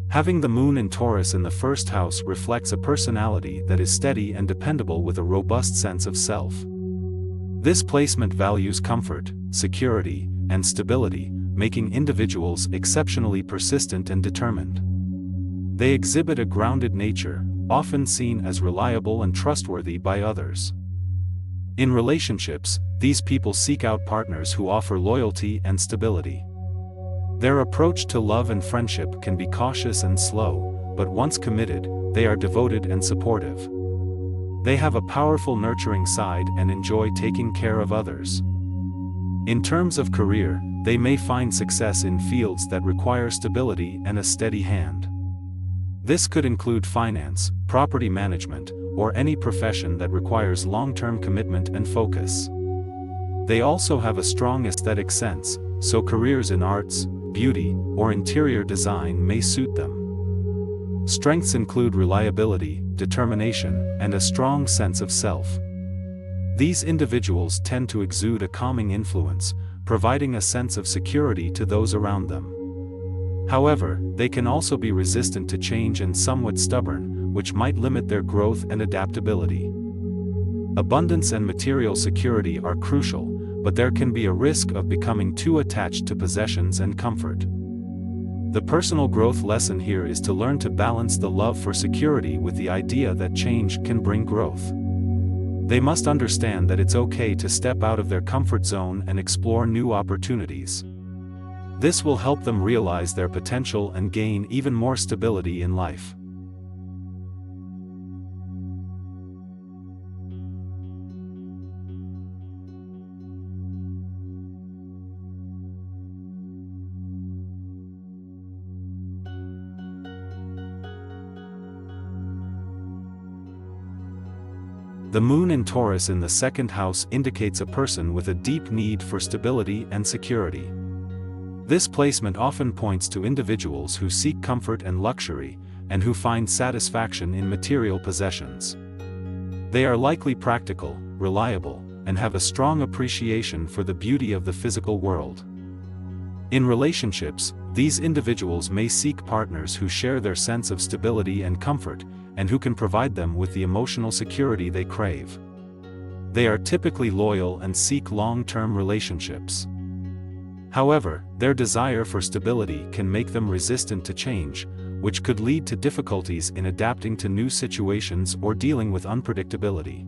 Having the moon in Taurus in the first house reflects a personality that is steady and dependable with a robust sense of self. This placement values comfort, security, and stability, making individuals exceptionally persistent and determined. They exhibit a grounded nature, often seen as reliable and trustworthy by others. In relationships, these people seek out partners who offer loyalty and stability. Their approach to love and friendship can be cautious and slow, but once committed, they are devoted and supportive. They have a powerful nurturing side and enjoy taking care of others. In terms of career, they may find success in fields that require stability and a steady hand. This could include finance, property management, or any profession that requires long-term commitment and focus. They also have a strong aesthetic sense, so careers in arts, beauty, or interior design may suit them. Strengths include reliability, determination, and a strong sense of self. These individuals tend to exude a calming influence, providing a sense of security to those around them. However, they can also be resistant to change and somewhat stubborn, which might limit their growth and adaptability. Abundance and material security are crucial, but there can be a risk of becoming too attached to possessions and comfort. The personal growth lesson here is to learn to balance the love for security with the idea that change can bring growth. They must understand that it's okay to step out of their comfort zone and explore new opportunities. This will help them realize their potential and gain even more stability in life. The moon in Taurus in the second house indicates a person with a deep need for stability and security. This placement often points to individuals who seek comfort and luxury, and who find satisfaction in material possessions. They are likely practical, reliable, and have a strong appreciation for the beauty of the physical world. In relationships, these individuals may seek partners who share their sense of stability and comfort, and who can provide them with the emotional security they crave. They are typically loyal and seek long-term relationships. However, their desire for stability can make them resistant to change, which could lead to difficulties in adapting to new situations or dealing with unpredictability.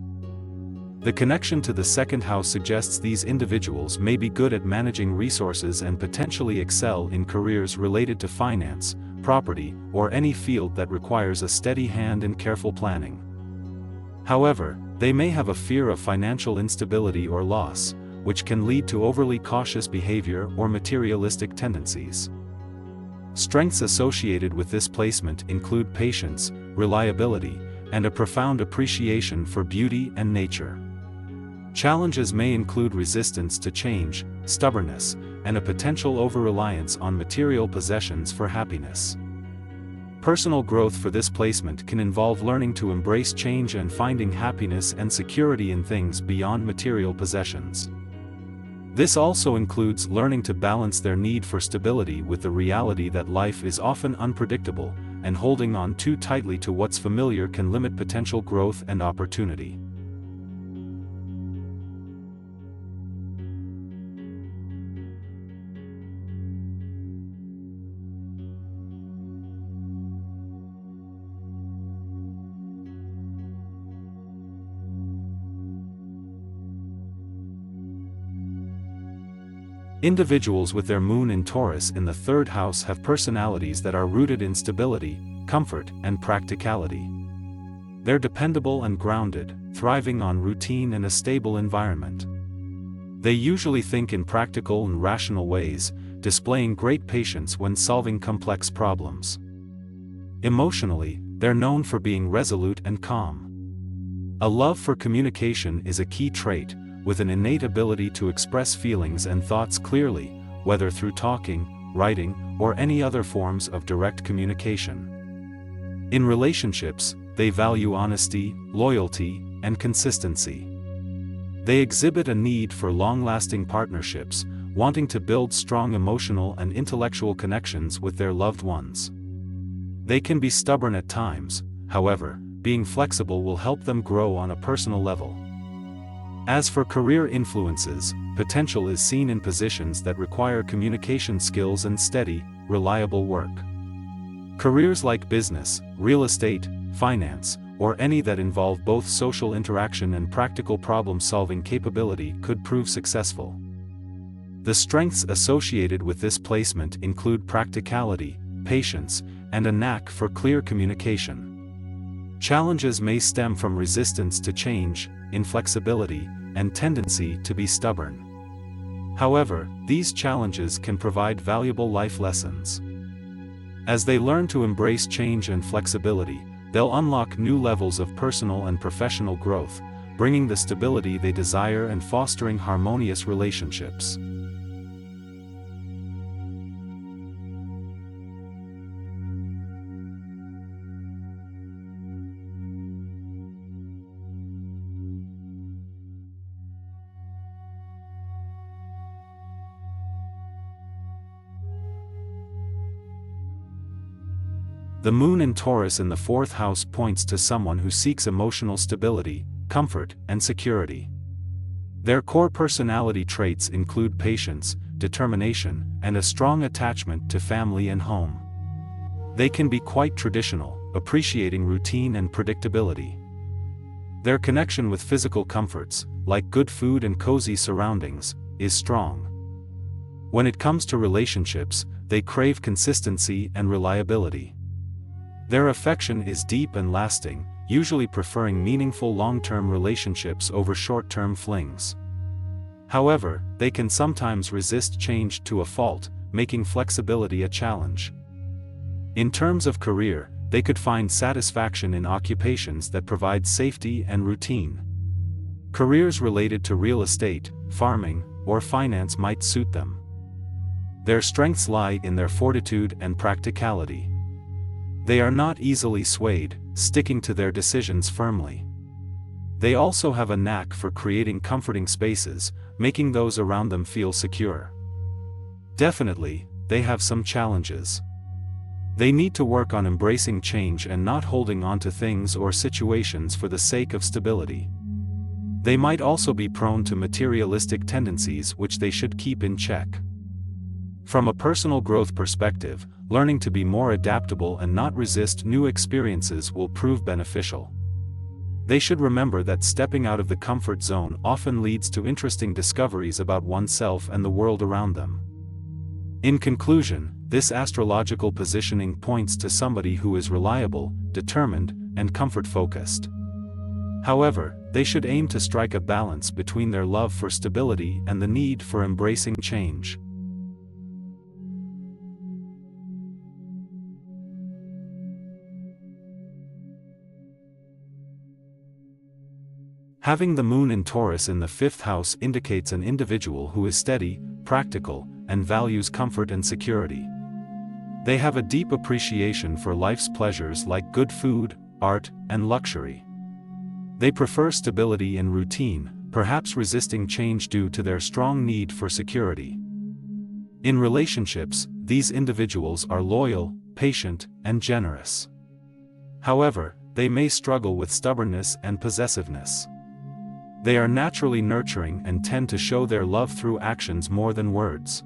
The connection to the second house suggests these individuals may be good at managing resources and potentially excel in careers related to finance, property, or any field that requires a steady hand and careful planning. However, they may have a fear of financial instability or loss, which can lead to overly cautious behavior or materialistic tendencies. Strengths associated with this placement include patience, reliability, and a profound appreciation for beauty and nature. Challenges may include resistance to change, stubbornness, and a potential over-reliance on material possessions for happiness. Personal growth for this placement can involve learning to embrace change and finding happiness and security in things beyond material possessions. This also includes learning to balance their need for stability with the reality that life is often unpredictable, and holding on too tightly to what's familiar can limit potential growth and opportunity. Individuals with their moon in Taurus in the third house have personalities that are rooted in stability, comfort, and practicality. They're dependable and grounded, thriving on routine and a stable environment. They usually think in practical and rational ways, displaying great patience when solving complex problems. Emotionally, they're known for being resolute and calm. A love for communication is a key trait, with an innate ability to express feelings and thoughts clearly, whether through talking, writing, or any other forms of direct communication. In relationships, they value honesty, loyalty, and consistency. They exhibit a need for long-lasting partnerships, wanting to build strong emotional and intellectual connections with their loved ones. They can be stubborn at times, however, being flexible will help them grow on a personal level. As for career influences, potential is seen in positions that require communication skills and steady, reliable work. Careers like business, real estate, finance, or any that involve both social interaction and practical problem-solving capability could prove successful. The strengths associated with this placement include practicality, patience, and a knack for clear communication. Challenges may stem from resistance to change, inflexibility, and tendency to be stubborn. However, these challenges can provide valuable life lessons. As they learn to embrace change and flexibility, they'll unlock new levels of personal and professional growth, bringing the stability they desire and fostering harmonious relationships. The moon in Taurus in the 4th house points to someone who seeks emotional stability, comfort, and security. Their core personality traits include patience, determination, and a strong attachment to family and home. They can be quite traditional, appreciating routine and predictability. Their connection with physical comforts, like good food and cozy surroundings, is strong. When it comes to relationships, they crave consistency and reliability. Their affection is deep and lasting, usually preferring meaningful long-term relationships over short-term flings. However, they can sometimes resist change to a fault, making flexibility a challenge. In terms of career, they could find satisfaction in occupations that provide safety and routine. Careers related to real estate, farming, or finance might suit them. Their strengths lie in their fortitude and practicality. They are not easily swayed, sticking to their decisions firmly. They also have a knack for creating comforting spaces, making those around them feel secure. Definitely, they have some challenges. They need to work on embracing change and not holding on to things or situations for the sake of stability. They might also be prone to materialistic tendencies which they should keep in check. From a personal growth perspective, learning to be more adaptable and not resist new experiences will prove beneficial. They should remember that stepping out of the comfort zone often leads to interesting discoveries about oneself and the world around them. In conclusion, this astrological positioning points to somebody who is reliable, determined, and comfort-focused. However, they should aim to strike a balance between their love for stability and the need for embracing change. Having the moon in Taurus in the 5th house indicates an individual who is steady, practical, and values comfort and security. They have a deep appreciation for life's pleasures like good food, art, and luxury. They prefer stability and routine, perhaps resisting change due to their strong need for security. In relationships, these individuals are loyal, patient, and generous. However, they may struggle with stubbornness and possessiveness. They are naturally nurturing and tend to show their love through actions more than words.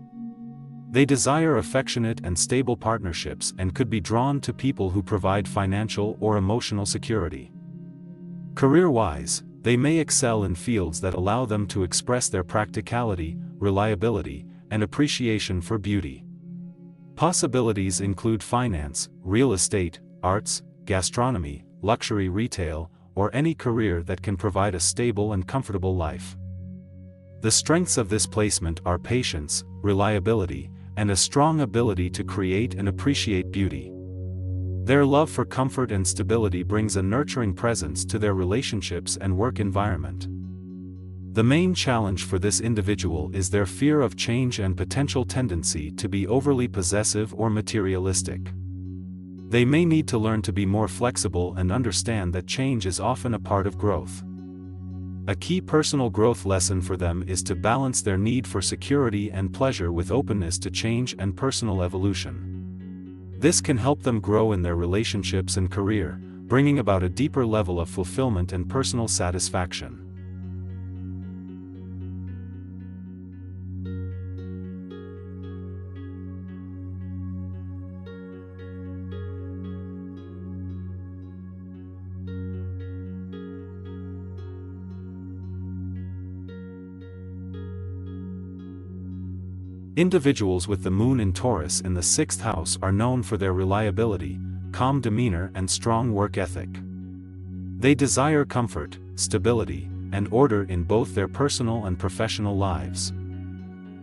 They desire affectionate and stable partnerships and could be drawn to people who provide financial or emotional security. Career-wise, they may excel in fields that allow them to express their practicality, reliability, and appreciation for beauty. Possibilities include finance, real estate, arts, gastronomy, luxury retail, or any career that can provide a stable and comfortable life. The strengths of this placement are patience, reliability, and a strong ability to create and appreciate beauty. Their love for comfort and stability brings a nurturing presence to their relationships and work environment. The main challenge for this individual is their fear of change and potential tendency to be overly possessive or materialistic. They may need to learn to be more flexible and understand that change is often a part of growth. A key personal growth lesson for them is to balance their need for security and pleasure with openness to change and personal evolution. This can help them grow in their relationships and career, bringing about a deeper level of fulfillment and personal satisfaction. Individuals with the moon in Taurus in the 6th house are known for their reliability, calm demeanor and strong work ethic. They desire comfort, stability, and order in both their personal and professional lives.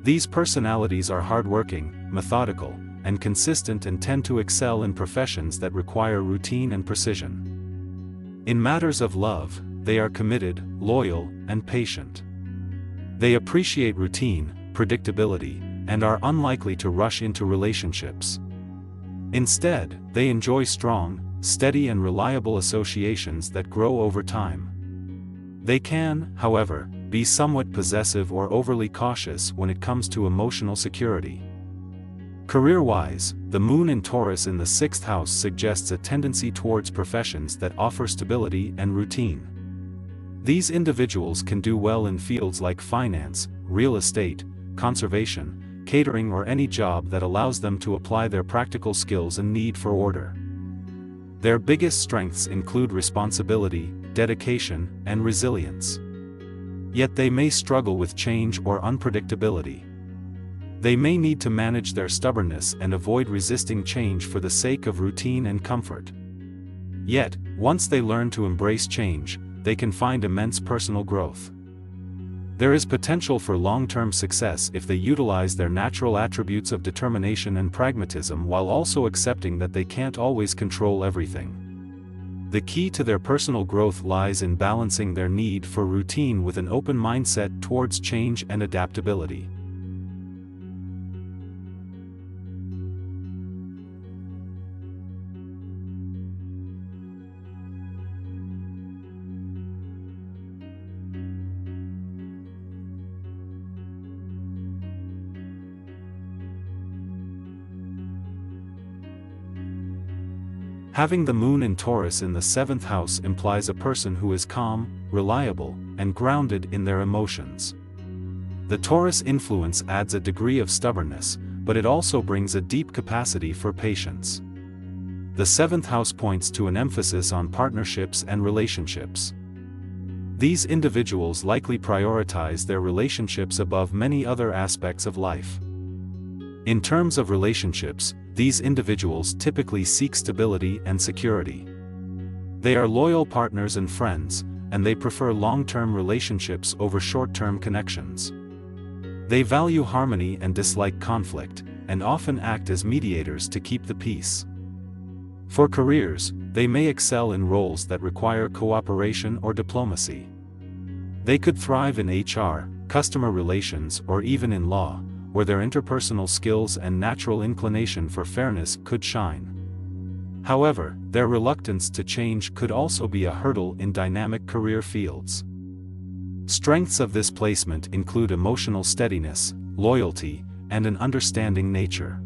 These personalities are hardworking, methodical, and consistent and tend to excel in professions that require routine and precision. In matters of love, they are committed, loyal, and patient. They appreciate routine, predictability, and are unlikely to rush into relationships. Instead, they enjoy strong, steady and reliable associations that grow over time. They can, however, be somewhat possessive or overly cautious when it comes to emotional security. Career-wise, the moon in Taurus in the 6th house suggests a tendency towards professions that offer stability and routine. These individuals can do well in fields like finance, real estate, conservation, catering or any job that allows them to apply their practical skills and need for order. Their biggest strengths include responsibility, dedication, and resilience. Yet they may struggle with change or unpredictability. They may need to manage their stubbornness and avoid resisting change for the sake of routine and comfort. Yet, once they learn to embrace change, they can find immense personal growth. There is potential for long-term success if they utilize their natural attributes of determination and pragmatism while also accepting that they can't always control everything. The key to their personal growth lies in balancing their need for routine with an open mindset towards change and adaptability. Having the moon in Taurus in the 7th house implies a person who is calm, reliable, and grounded in their emotions. The Taurus influence adds a degree of stubbornness, but it also brings a deep capacity for patience. The 7th house points to an emphasis on partnerships and relationships. These individuals likely prioritize their relationships above many other aspects of life. In terms of relationships, these individuals typically seek stability and security. They are loyal partners and friends, and they prefer long-term relationships over short-term connections. They value harmony and dislike conflict, and often act as mediators to keep the peace. For careers, they may excel in roles that require cooperation or diplomacy. They could thrive in HR, customer relations, or even in law, where their interpersonal skills and natural inclination for fairness could shine. However, their reluctance to change could also be a hurdle in dynamic career fields. Strengths of this placement include emotional steadiness, loyalty, and an understanding nature.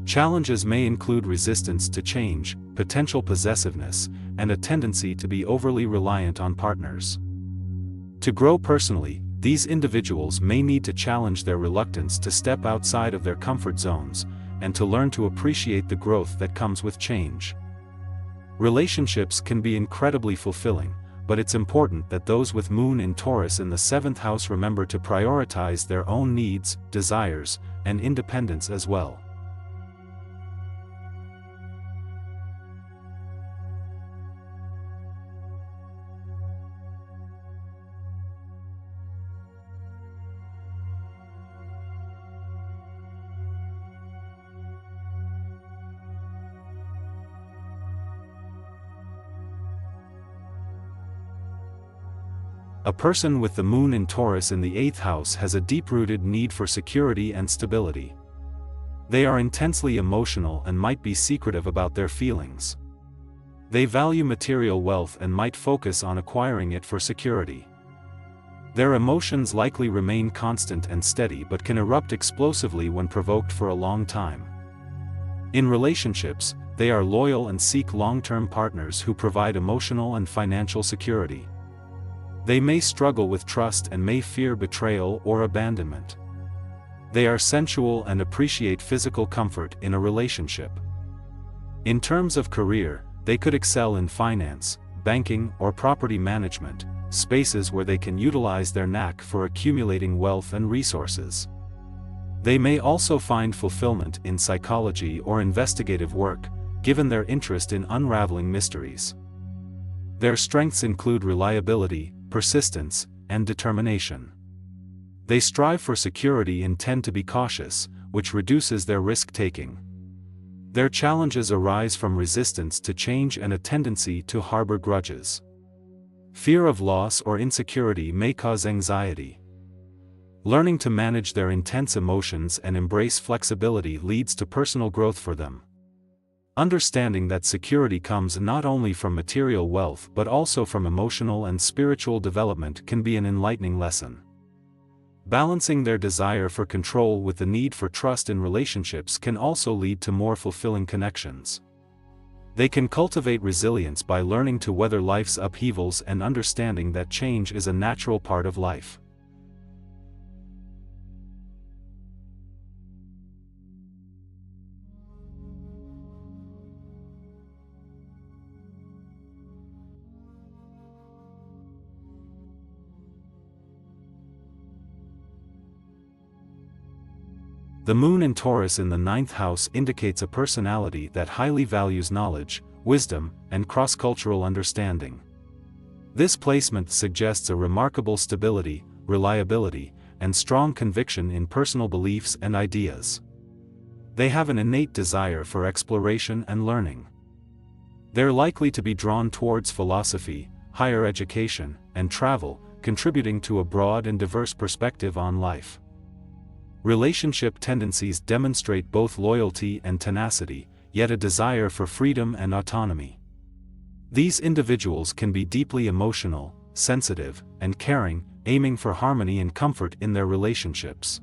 Challenges may include resistance to change, potential possessiveness, and a tendency to be overly reliant on partners. To grow personally, these individuals may need to challenge their reluctance to step outside of their comfort zones, and to learn to appreciate the growth that comes with change. Relationships can be incredibly fulfilling, but it's important that those with moon in Taurus in the 7th house remember to prioritize their own needs, desires, and independence as well. A person with the moon in Taurus in the 8th house has a deep-rooted need for security and stability. They are intensely emotional and might be secretive about their feelings. They value material wealth and might focus on acquiring it for security. Their emotions likely remain constant and steady but can erupt explosively when provoked for a long time. In relationships, they are loyal and seek long-term partners who provide emotional and financial security. They may struggle with trust and may fear betrayal or abandonment. They are sensual and appreciate physical comfort in a relationship. In terms of career, they could excel in finance, banking, or property management, spaces where they can utilize their knack for accumulating wealth and resources. They may also find fulfillment in psychology or investigative work, given their interest in unraveling mysteries. Their strengths include reliability, persistence, and determination. They strive for security and tend to be cautious, which reduces their risk-taking. Their challenges arise from resistance to change and a tendency to harbor grudges. Fear of loss or insecurity may cause anxiety. Learning to manage their intense emotions and embrace flexibility leads to personal growth for them. Understanding that security comes not only from material wealth but also from emotional and spiritual development can be an enlightening lesson. Balancing their desire for control with the need for trust in relationships can also lead to more fulfilling connections. They can cultivate resilience by learning to weather life's upheavals and understanding that change is a natural part of life. The moon in Taurus in the 9th house indicates a personality that highly values knowledge, wisdom, and cross-cultural understanding. This placement suggests a remarkable stability, reliability, and strong conviction in personal beliefs and ideas. They have an innate desire for exploration and learning. They're likely to be drawn towards philosophy, higher education, and travel, contributing to a broad and diverse perspective on life. Relationship tendencies demonstrate both loyalty and tenacity, yet a desire for freedom and autonomy. These individuals can be deeply emotional, sensitive, and caring, aiming for harmony and comfort in their relationships.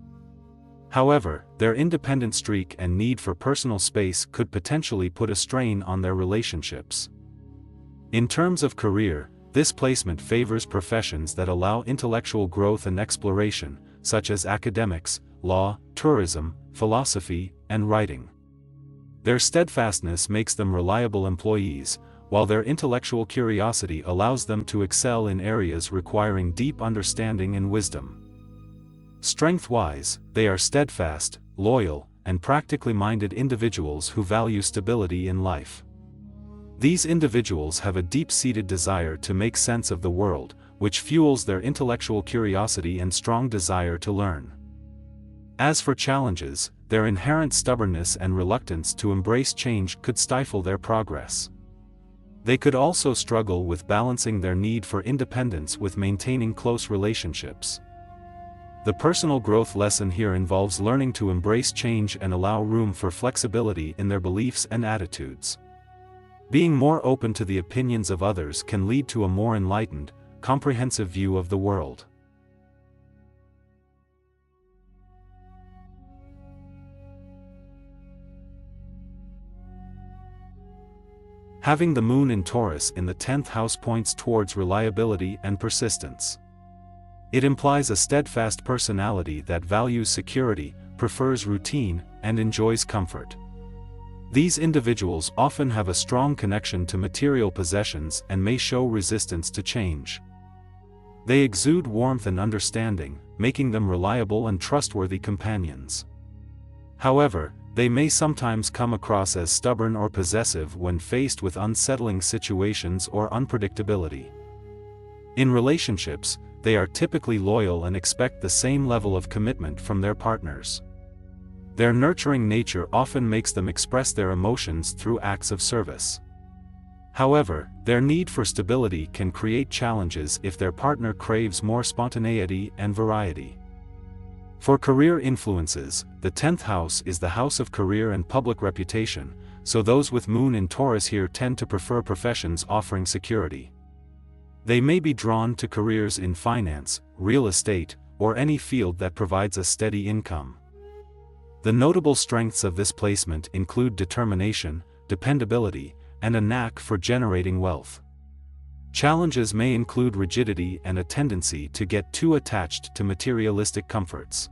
However, their independent streak and need for personal space could potentially put a strain on their relationships. In terms of career, this placement favors professions that allow intellectual growth and exploration, such as academics, law, tourism, philosophy, and writing. Their steadfastness makes them reliable employees, while their intellectual curiosity allows them to excel in areas requiring deep understanding and wisdom. Strength-wise, they are steadfast, loyal, and practically minded individuals who value stability in life. These individuals have a deep-seated desire to make sense of the world, which fuels their intellectual curiosity and strong desire to learn. As for challenges, their inherent stubbornness and reluctance to embrace change could stifle their progress. They could also struggle with balancing their need for independence with maintaining close relationships. The personal growth lesson here involves learning to embrace change and allow room for flexibility in their beliefs and attitudes. Being more open to the opinions of others can lead to a more enlightened, comprehensive view of the world. Having the moon in Taurus in the 10th house points towards reliability and persistence. It implies a steadfast personality that values security, prefers routine, and enjoys comfort. These individuals often have a strong connection to material possessions and may show resistance to change. They exude warmth and understanding, making them reliable and trustworthy companions. However, they may sometimes come across as stubborn or possessive when faced with unsettling situations or unpredictability. In relationships, they are typically loyal and expect the same level of commitment from their partners. Their nurturing nature often makes them express their emotions through acts of service. However, their need for stability can create challenges if their partner craves more spontaneity and variety. For career influences, the 10th house is the house of career and public reputation, so those with moon in Taurus here tend to prefer professions offering security. They may be drawn to careers in finance, real estate, or any field that provides a steady income. The notable strengths of this placement include determination, dependability, and a knack for generating wealth. Challenges may include rigidity and a tendency to get too attached to materialistic comforts.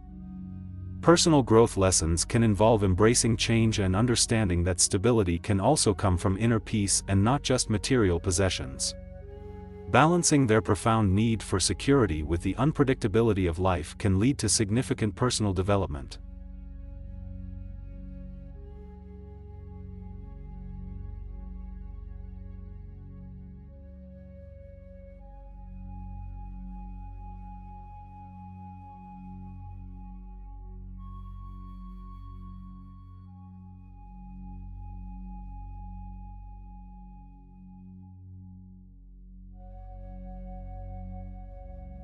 Personal growth lessons can involve embracing change and understanding that stability can also come from inner peace and not just material possessions. Balancing their profound need for security with the unpredictability of life can lead to significant personal development.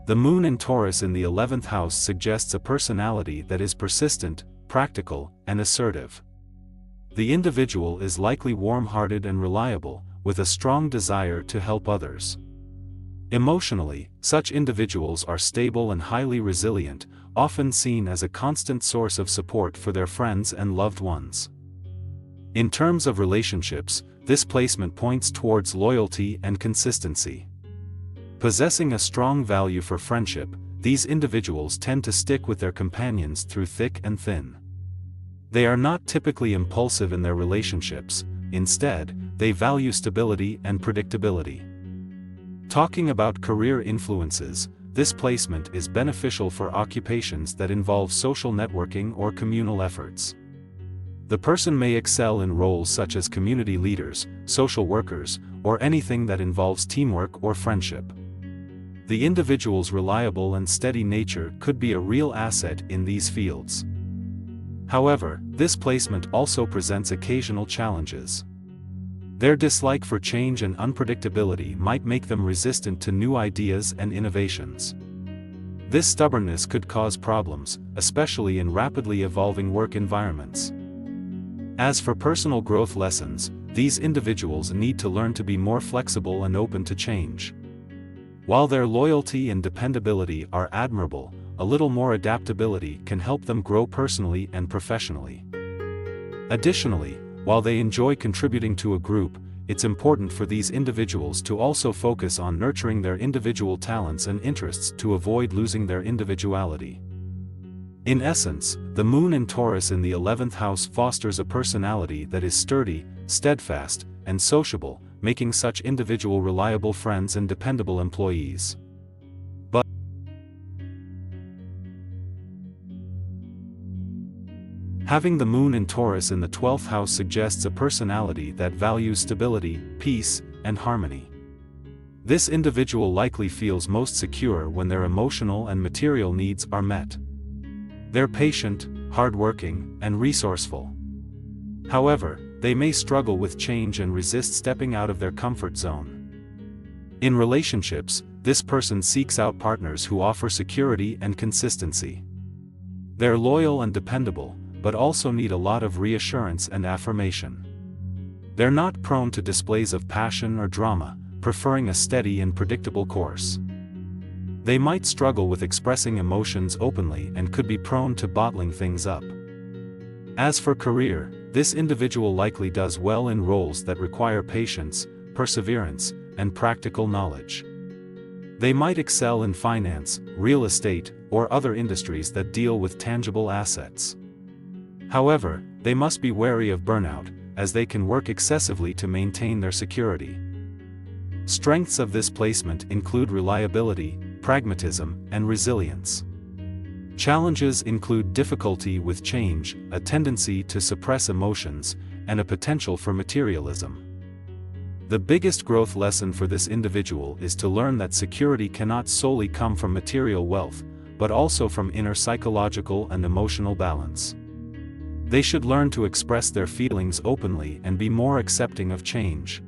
The moon in Taurus in the 11th house suggests a personality that is persistent, practical, and assertive. The individual is likely warm-hearted and reliable, with a strong desire to help others. Emotionally, such individuals are stable and highly resilient, often seen as a constant source of support for their friends and loved ones. In terms of relationships, this placement points towards loyalty and consistency. Possessing a strong value for friendship, these individuals tend to stick with their companions through thick and thin. They are not typically impulsive in their relationships, instead, they value stability and predictability. Talking about career influences, this placement is beneficial for occupations that involve social networking or communal efforts. The person may excel in roles such as community leaders, social workers, or anything that involves teamwork or friendship. The individual's reliable and steady nature could be a real asset in these fields. However, this placement also presents occasional challenges. Their dislike for change and unpredictability might make them resistant to new ideas and innovations. This stubbornness could cause problems, especially in rapidly evolving work environments. As for personal growth lessons, these individuals need to learn to be more flexible and open to change. While their loyalty and dependability are admirable, a little more adaptability can help them grow personally and professionally. Additionally, while they enjoy contributing to a group, it's important for these individuals to also focus on nurturing their individual talents and interests to avoid losing their individuality. In essence, the moon in Taurus in the 11th house fosters a personality that is sturdy, steadfast, and sociable, making such individual reliable friends and dependable employees. But having the moon in Taurus in the 12th house suggests a personality that values stability, peace, and harmony. This individual likely feels most secure when their emotional and material needs are met. They're patient, hardworking, and resourceful. However, they may struggle with change and resist stepping out of their comfort zone. In relationships, this person seeks out partners who offer security and consistency. They're loyal and dependable, but also need a lot of reassurance and affirmation. They're not prone to displays of passion or drama, preferring a steady and predictable course. They might struggle with expressing emotions openly and could be prone to bottling things up. As for career, this individual likely does well in roles that require patience, perseverance, and practical knowledge. They might excel in finance, real estate, or other industries that deal with tangible assets. However, they must be wary of burnout, as they can work excessively to maintain their security. Strengths of this placement include reliability, pragmatism, and resilience. Challenges include difficulty with change, a tendency to suppress emotions, and a potential for materialism. The biggest growth lesson for this individual is to learn that security cannot solely come from material wealth, but also from inner psychological and emotional balance. They should learn to express their feelings openly and be more accepting of change.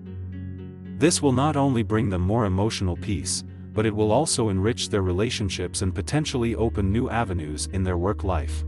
This will not only bring them more emotional peace, but it will also enrich their relationships and potentially open new avenues in their work life.